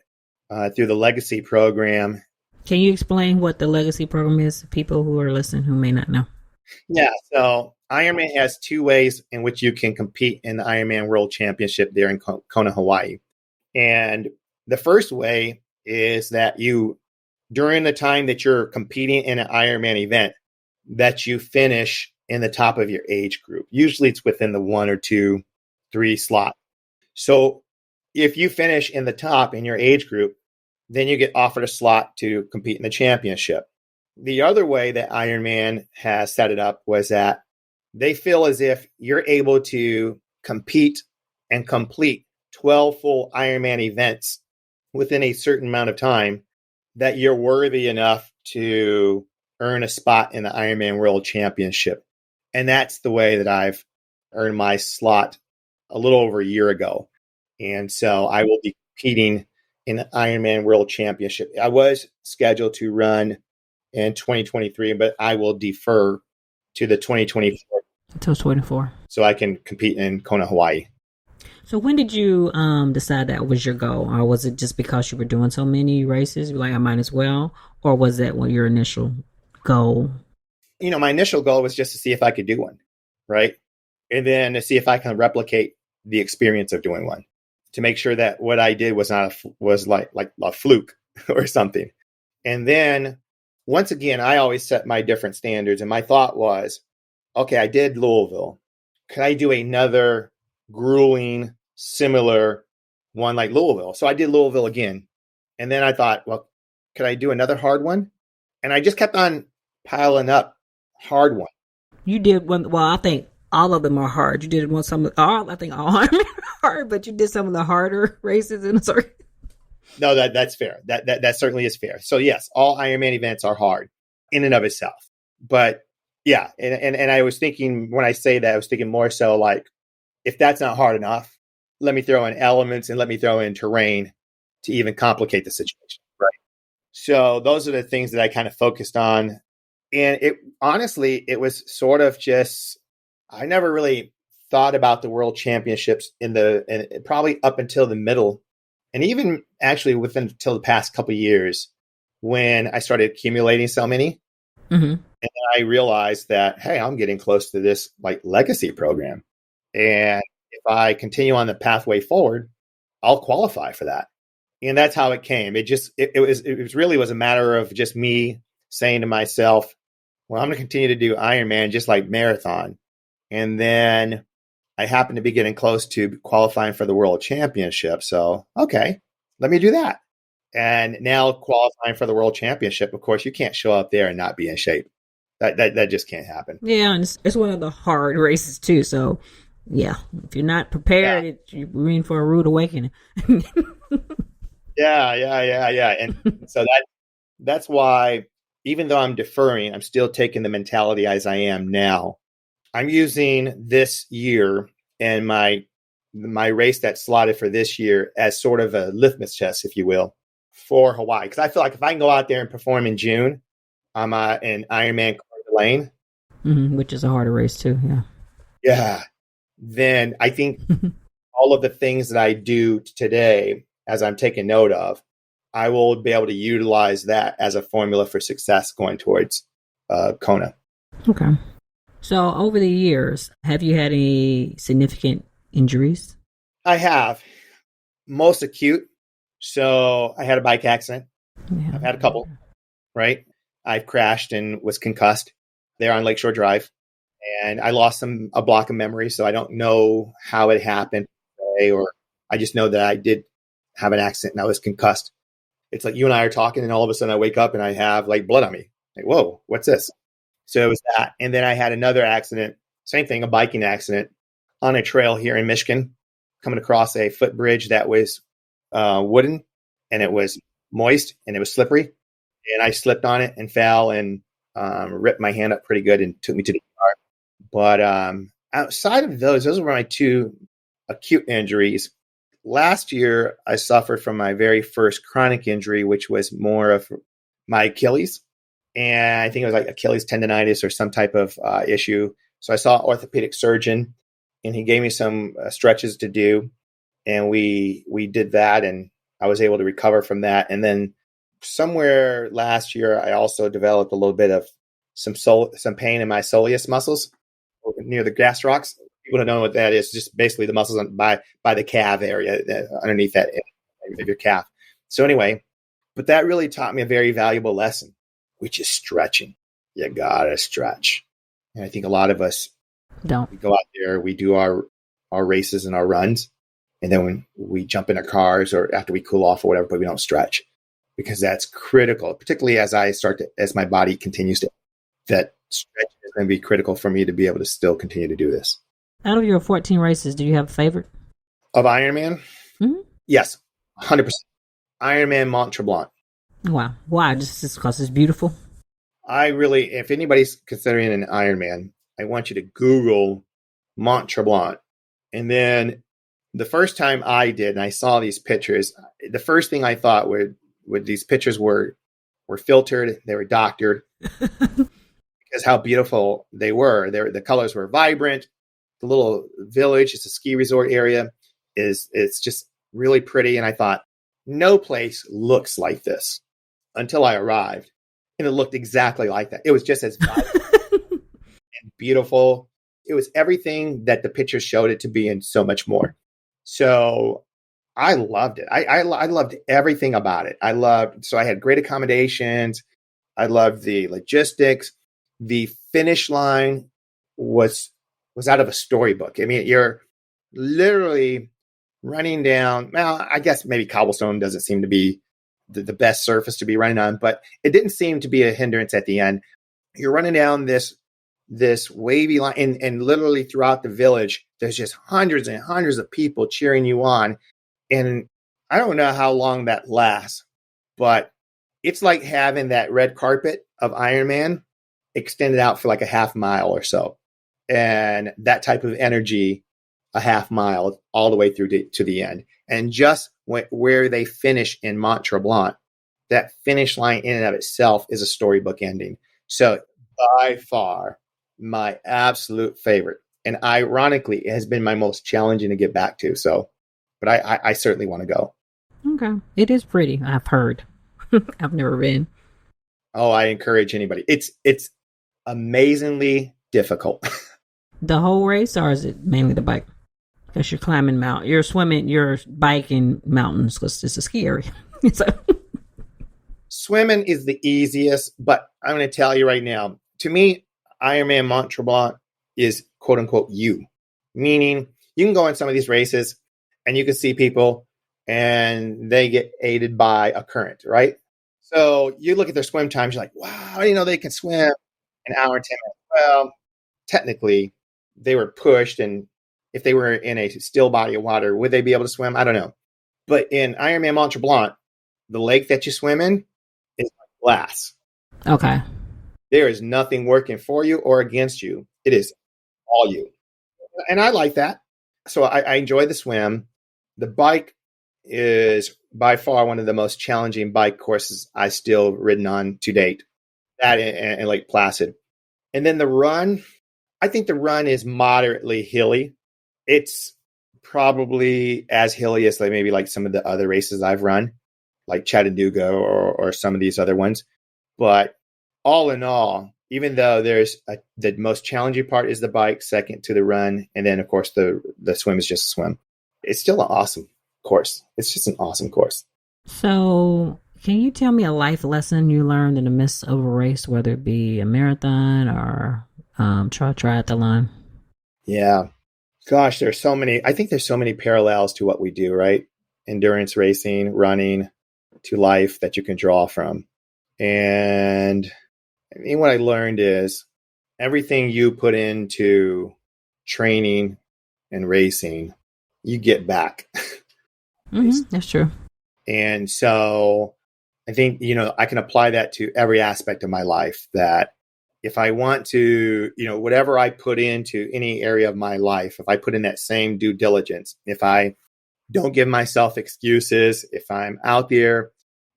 through the Legacy program. Can you explain what the Legacy program is to people who are listening who may not know? Yeah, so Ironman has two ways in which you can compete in the Ironman World Championship there in Kona, Hawaii. And the first way is that you, during the time that you're competing in an Ironman event, that you finish in the top of your age group. Usually it's within the 1 or 2, 3 slot. So if you finish in the top in your age group, then you get offered a slot to compete in the championship. The other way that Ironman has set it up was that they feel as if you're able to compete and complete 12 full Ironman events within a certain amount of time, that you're worthy enough to earn a spot in the Ironman World Championship. And that's the way that I've earned my slot a little over a year ago. And so I will be competing in the Ironman World Championship. I was scheduled to run in 2023, but I will defer to the 2024. Until 24. So I can compete in Kona, Hawaii. So when did you decide that was your goal? Or was it just because you were doing so many races, you're like, I might as well? Or was that what your initial goal? You know, my initial goal was just to see if I could do one, right? And then to see if I can replicate the experience of doing one, to make sure that what I did was not like a fluke or something. And then once again, I always set my different standards. And my thought was, okay, I did Louisville. Could I do another grueling, similar one like Louisville? So I did Louisville again. And then I thought, well, could I do another hard one? And I just kept on piling up hard one. You did one. Well, I think all of them are hard. You did one, I think all are hard, but you did some of the harder races in the circuit. No, that's fair. That certainly is fair. So yes, all Ironman events are hard in and of itself. But yeah, and I was thinking, when I say that, I was thinking more so like, if that's not hard enough, let me throw in elements and let me throw in terrain to even complicate the situation. Right. So those are the things that I kind of focused on. And it was sort of just, I never really thought about the World Championships and probably up until the middle, and even actually until the past couple of years, when I started accumulating so many. Mm-hmm. And I realized that, hey, I'm getting close to this like legacy program. And if I continue on the pathway forward, I'll qualify for that. And that's how it came. It really was a matter of just me saying to myself, well, I'm going to continue to do Ironman just like marathon. And then I happen to be getting close to qualifying for the World Championship. So, okay, let me do that. And now qualifying for the World Championship, of course, you can't show up there and not be in shape. That just can't happen. Yeah, and it's one of the hard races too. So, yeah, if you're not prepared, you're in for a rude awakening. Yeah. And so that's why, even though I'm deferring, I'm still taking the mentality as I am now. I'm using this year and my race that's slotted for this year as sort of a litmus test, if you will, for Hawaii. Because I feel like if I can go out there and perform in June, I'm in Ironman Coeur d'Alene, which is a harder race too. Yeah. Yeah. Then I think all of the things that I do today, as I'm taking note of, I will be able to utilize that as a formula for success going towards Kona. Okay. So over the years, have you had any significant injuries? I have. Most acute. So I had a bike accident. Yeah. I've had a couple, right? I've crashed and was concussed there on Lakeshore Drive. And I lost a block of memory. So I don't know how it happened, or I just know that I did have an accident and I was concussed. It's like you and I are talking and all of a sudden I wake up and I have like blood on me. Like, whoa, what's this? So it was that. And then I had another accident, same thing, a biking accident on a trail here in Michigan, coming across a footbridge that was wooden and it was moist and it was slippery. And I slipped on it and fell and ripped my hand up pretty good and took me to the ER. But outside of those were my two acute injuries. Last year, I suffered from my very first chronic injury, which was more of my Achilles. And I think it was like Achilles tendonitis or some type of issue. So I saw an orthopedic surgeon and he gave me some stretches to do. And we did that and I was able to recover from that. And then somewhere last year, I also developed a little bit of some pain in my soleus muscles near the gastrocs. People don't know what that is. Just basically the muscles by the calf area underneath that of your calf. So anyway, but that really taught me a very valuable lesson, which is stretching. You gotta stretch. And I think a lot of us don't. We go out there, we do our races and our runs, and then when we jump in our cars or after we cool off or whatever, but we don't stretch because that's critical, particularly as my body continues to, that stretch is going to be critical for me to be able to still continue to do this. Out of your 14 races, do you have a favorite? Of Ironman? Mm-hmm. Yes, 100%. Ironman Mont Tremblant. Wow. Why? Just because it's beautiful? If anybody's considering an Ironman, I want you to Google Mont Tremblant. And then the first time I did, and I saw these pictures, the first thing I thought were these pictures were filtered, they were doctored, because how beautiful they were. The colors were vibrant. The little village, it's a ski resort area, it's just really pretty. And I thought, no place looks like this until I arrived. And it looked exactly like that. It was just as vibrant and beautiful. It was everything that the pictures showed it to be and so much more. So I loved it. I loved everything about it. So I had great accommodations. I loved the logistics. The finish line was out of a storybook. I mean, you're literally running down. Well, I guess maybe cobblestone doesn't seem to be the best surface to be running on, but it didn't seem to be a hindrance at the end. You're running down this wavy line, and literally throughout the village, there's just hundreds and hundreds of people cheering you on. And I don't know how long that lasts, but it's like having that red carpet of Ironman extended out for like a half mile or so. And that type of energy, a half mile all the way through to the end. And just where they finish in Mont Tremblant, that finish line in and of itself is a storybook ending. So by far, my absolute favorite. And ironically, it has been my most challenging to get back to. So, but I certainly want to go. Okay. It is pretty, I've heard. I've never been. Oh, I encourage anybody. It's amazingly difficult. The whole race, or is it mainly the bike? Because you're climbing mountains, you're swimming, you're biking mountains because it's a ski area. So. Swimming is the easiest, but I'm going to tell you right now, to me, Ironman Mont Tremblant is quote unquote you. Meaning you can go in some of these races and you can see people and they get aided by a current, right? So you look at their swim times, you're like, wow, they can swim an hour and 10 minutes. Well, technically they were pushed, and if they were in a still body of water, would they be able to swim? I don't know. But in Ironman Mont Tremblant, the lake that you swim in is glass. Okay. There is nothing working for you or against you. It is all you. And I like that. So I enjoy the swim. The bike is by far one of the most challenging bike courses I still ridden on to date. That and Lake Placid. And then the run, I think the run is moderately hilly. It's probably as hilly as maybe like some of the other races I've run, like Chattanooga or some of these other ones. But all in all, even though the most challenging part is the bike, second to the run, and then of course the swim is just a swim, it's still an awesome course. It's just an awesome course. So can you tell me a life lesson you learned in the midst of a race, whether it be a marathon or triathlon? Yeah. Gosh, there's so many. I think there's so many parallels to what we do, right? Endurance racing, running, to life that you can draw from. And I mean, what I learned is everything you put into training and racing, you get back. That's true. And so I think, I can apply that to every aspect of my life, that if I want to, whatever I put into any area of my life, if I put in that same due diligence, if I don't give myself excuses, if I'm out there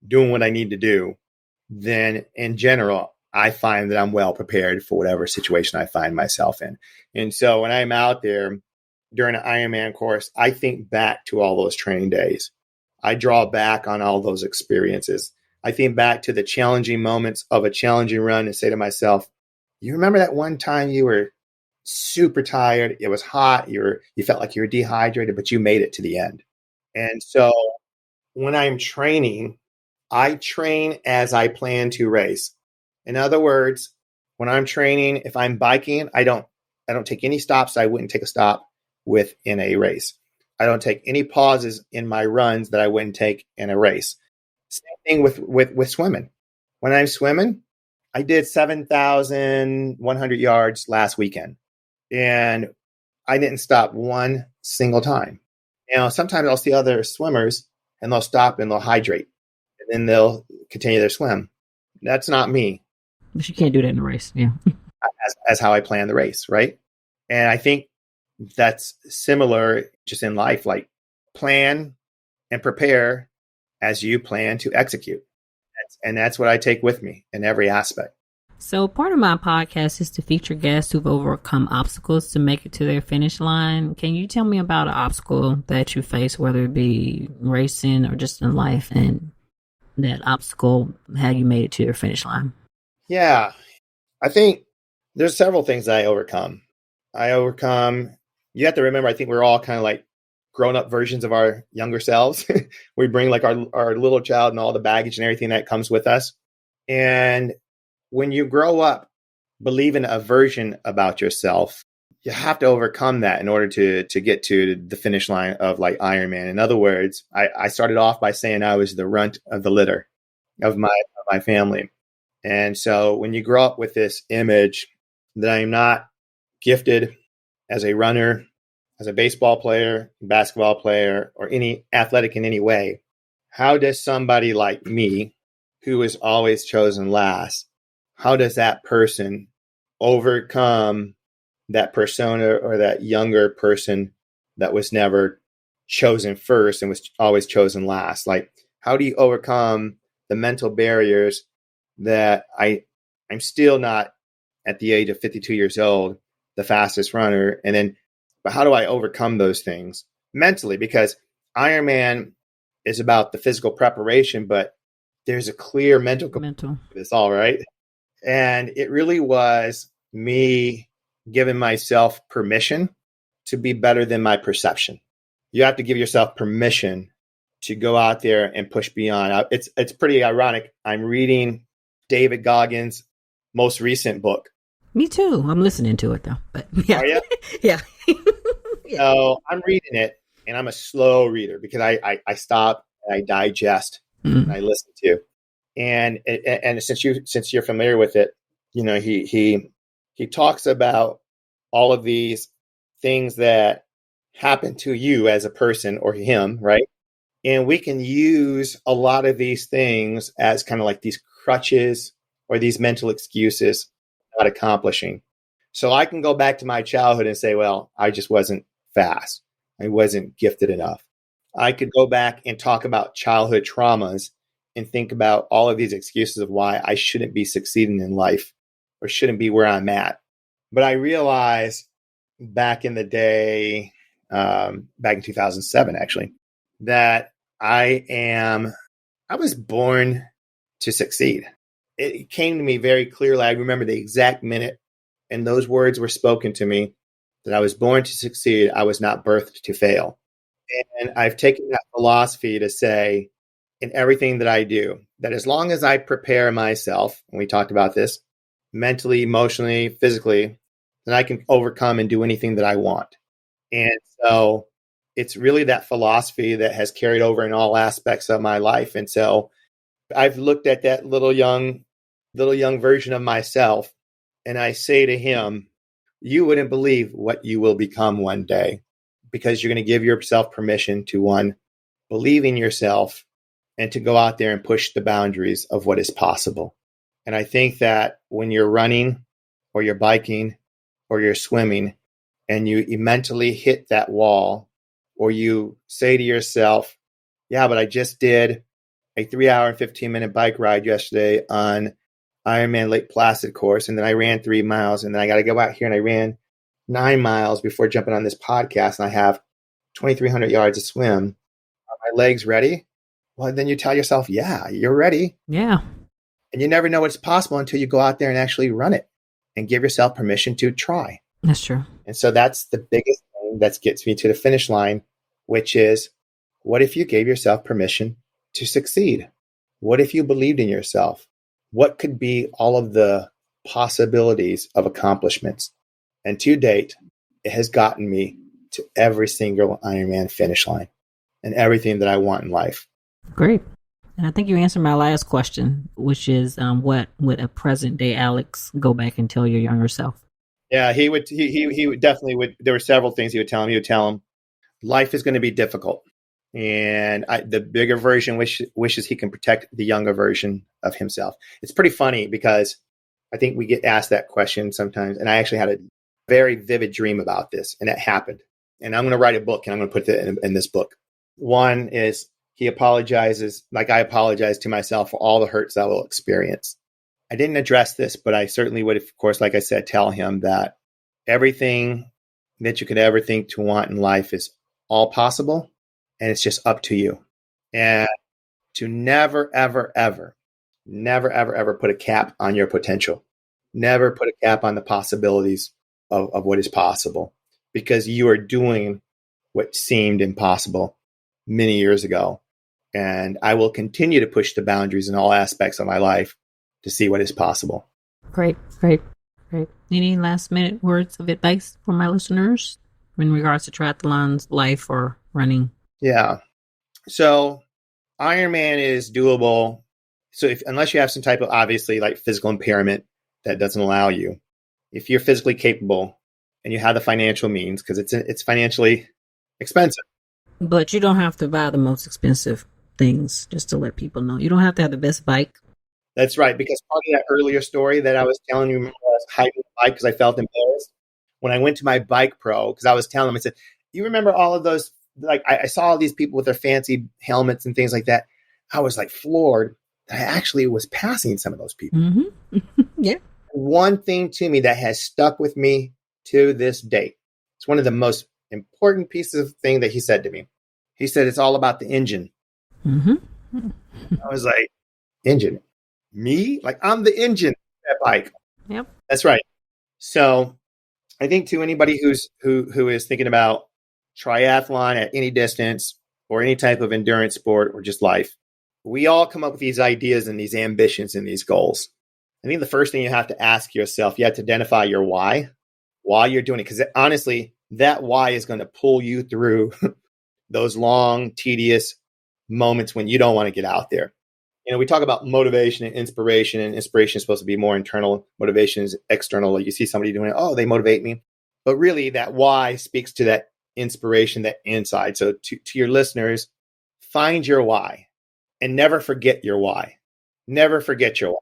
doing what I need to do, then in general, I find that I'm well prepared for whatever situation I find myself in. And so when I'm out there during an Ironman course, I think back to all those training days. I draw back on all those experiences. I think back to the challenging moments of a challenging run and say to myself, you remember that one time you were super tired, it was hot, you felt like you were dehydrated, but you made it to the end. And so when I'm training, I train as I plan to race. In other words, when I'm training, if I'm biking, I don't take any stops I wouldn't take a stop within a race. I don't take any pauses in my runs that I wouldn't take in a race. Same thing with swimming. When I'm swimming, I did 7,100 yards last weekend, and I didn't stop one single time. Sometimes I'll see other swimmers and they'll stop and they'll hydrate and then they'll continue their swim. That's not me. But you can't do that in a race. Yeah. As how I plan the race. Right. And I think that's similar just in life, like plan and prepare as you plan to execute. And that's what I take with me in every aspect. So part of my podcast is to feature guests who've overcome obstacles to make it to their finish line. Can you tell me about an obstacle that you face, whether it be racing or just in life, and that obstacle, how you made it to your finish line? Yeah, I think there's several things that I overcome. You have to remember, I think we're all kind of like grown-up versions of our younger selves. We bring like our little child and all the baggage and everything that comes with us. And when you grow up believing a version about yourself, you have to overcome that in order to get to the finish line of like Ironman. In other words, I started off by saying I was the runt of the litter of my family. And so when you grow up with this image that I'm not gifted as a runner, as a baseball player, basketball player, or any athletic in any way, how does somebody like me, who is always chosen last, how does that person overcome that persona or that younger person that was never chosen first and was always chosen last? Like, how do you overcome the mental barriers that I'm still not at the age of 52 years old, the fastest runner? And then, but how do I overcome those things mentally? Because Ironman is about the physical preparation, but there's a clear mental component to this all, right? And it really was me giving myself permission to be better than my perception. You have to give yourself permission to go out there and push beyond. It's pretty ironic. I'm reading David Goggins' most recent book. Me too. I'm listening to it though. But yeah. Are you? Yeah. Yeah. So I'm reading it, and I'm a slow reader because I stop and I digest and I listen to. And since you're familiar with it, he talks about all of these things that happen to you as a person or him, right? And we can use a lot of these things as kind of like these crutches or these mental excuses not accomplishing. So I can go back to my childhood and say, well, I just wasn't fast. I wasn't gifted enough. I could go back and talk about childhood traumas and think about all of these excuses of why I shouldn't be succeeding in life or shouldn't be where I'm at. But I realized back in the day, back in 2007, actually, that I was born to succeed. It came to me very clearly. I remember the exact minute, and those words were spoken to me that I was born to succeed. I was not birthed to fail. And I've taken that philosophy to say in everything that I do, that as long as I prepare myself, and we talked about this, mentally, emotionally, physically, then I can overcome and do anything that I want. And so it's really that philosophy that has carried over in all aspects of my life. And so I've looked at that little young version of myself, and I say to him, you wouldn't believe what you will become one day, because you're going to give yourself permission to, one, believe in yourself, and to go out there and push the boundaries of what is possible. And I think that when you're running or you're biking or you're swimming and you mentally hit that wall, or you say to yourself, yeah, but I just did a 3-hour and 15-minute bike ride yesterday on Ironman Lake Placid course, and then I ran 3 miles, and then I got to go out here and I ran 9 miles before jumping on this podcast, and I have 2,300 yards to swim. Are my legs ready? Well, then you tell yourself, yeah, you're ready. Yeah. And you never know what's possible until you go out there and actually run it and give yourself permission to try. That's true. And so that's the biggest thing that gets me to the finish line, which is, what if you gave yourself permission to succeed? What if you believed in yourself? What could be all of the possibilities of accomplishments? And to date, it has gotten me to every single Ironman finish line and everything that I want in life. Great. And I think you answered my last question, which is, what would a present day Alex go back and tell your younger self? Yeah, he would definitely would. There were several things he would tell him. He would tell him life is going to be difficult. And the bigger version wishes he can protect the younger version of himself. It's pretty funny because I think we get asked that question sometimes. And I actually had a very vivid dream about this, and it happened. And I'm going to write a book, and I'm going to put it in this book. One is, he apologizes, like I apologize to myself for all the hurts I will experience. I didn't address this, but I certainly would, of course, like I said, tell him that everything that you could ever think to want in life is all possible, and it's just up to you. And to never, ever, ever, never, ever, ever put a cap on your potential. Never put a cap on the possibilities of what is possible, because you are doing what seemed impossible many years ago. And I will continue to push the boundaries in all aspects of my life to see what is possible. Great. Any last minute words of advice for my listeners in regards to triathlons, life, or running? Yeah. So Ironman is doable. So unless you have some type of, obviously, like physical impairment that doesn't allow you, if you're physically capable and you have the financial means, because it's financially expensive. But you don't have to buy the most expensive things, just to let people know. You don't have to have the best bike. That's right. Because part of that earlier story that I was telling you, remember, I was hiking the bike because I felt embarrassed. When I went to my bike pro, because I was telling them, I said, you remember all of those, like I saw all these people with their fancy helmets and things like that. I was like floored that I actually was passing some of those people. Mm-hmm. Yeah. One thing to me that has stuck with me to this date, it's one of the most important pieces of thing that he said to me. He said, it's all about the engine. Mm-hmm. I was like, engine? Me? Like, I'm the engine of that bike. Yep. That's right. So I think to anybody who is thinking about triathlon at any distance or any type of endurance sport or just life, we all come up with these ideas and these ambitions and these goals. I think the first thing you have to ask yourself, you have to identify your why you're doing it. Because honestly, that why is going to pull you through those long, tedious moments when you don't want to get out there. We talk about motivation and inspiration is supposed to be more internal. Motivation is external. Like you see somebody doing it, oh, they motivate me. But really that why speaks to that inspiration, that inside. So to your listeners, find your why and never forget your why. Never forget your why.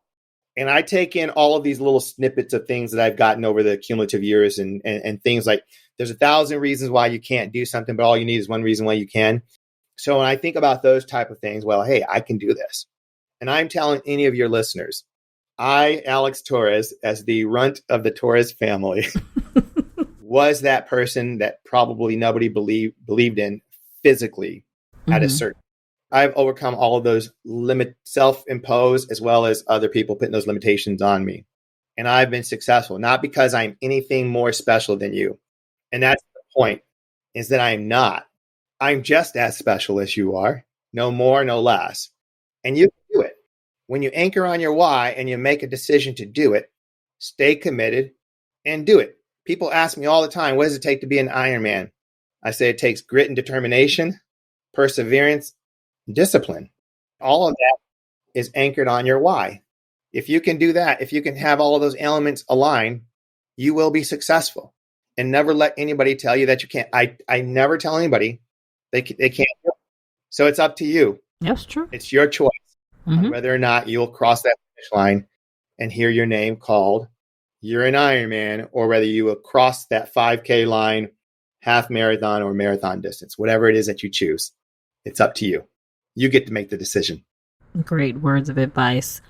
And I take in all of these little snippets of things that I've gotten over the cumulative years and things like there's 1,000 reasons why you can't do something, but all you need is one reason why you can. So when I think about those type of things, well, hey, I can do this. And I'm telling any of your listeners, I, Alex Torres, as the runt of the Torres family, was that person that probably nobody believed in physically at a certain. I've overcome all of those self-imposed, as well as other people putting those limitations on me. And I've been successful, not because I'm anything more special than you. And that's the point, is that I'm not. I'm just as special as you are, no more, no less. And you can do it. When you anchor on your why and you make a decision to do it, stay committed and do it. People ask me all the time, what does it take to be an Ironman? I say it takes grit and determination, perseverance, discipline. All of that is anchored on your why. If you can do that, if you can have all of those elements align, you will be successful. And never let anybody tell you that you can't. I never tell anybody they can't do it. So it's up to you. That's true. It's your choice on whether or not you'll cross that finish line and hear your name called, you're an Ironman, or whether you will cross that 5K line, half marathon or marathon distance, whatever it is that you choose. It's up to you. You get to make the decision. Great words of advice.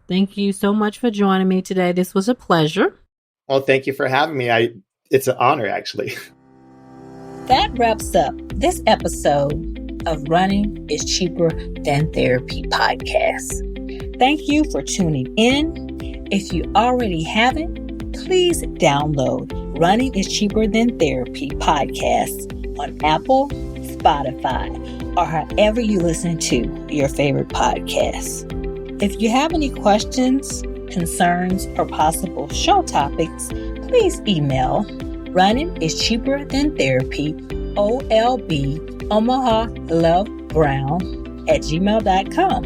Thank you so much for joining me today. This was a pleasure. Well, thank you for having me. It's an honor, actually. That wraps up this episode of Running is Cheaper Than Therapy podcast. Thank you for tuning in. If you already haven't, please download Running is Cheaper Than Therapy podcast on Apple, Spotify, or however you listen to your favorite podcasts. If you have any questions, concerns, or possible show topics, please email runningischeaperthantherapy, OLB, Omaha Love Brown @gmail.com.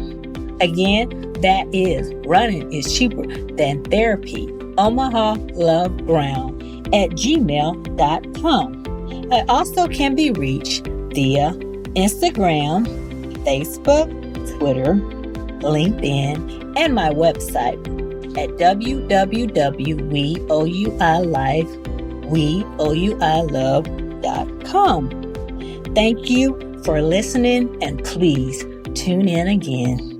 Again, that is Running is Cheaper Than Therapy, Omaha Love Brown @gmail.com. I also can be reached via Instagram, Facebook, Twitter, LinkedIn, and my website at www.weouilove.com. Thank you for listening, and please tune in again.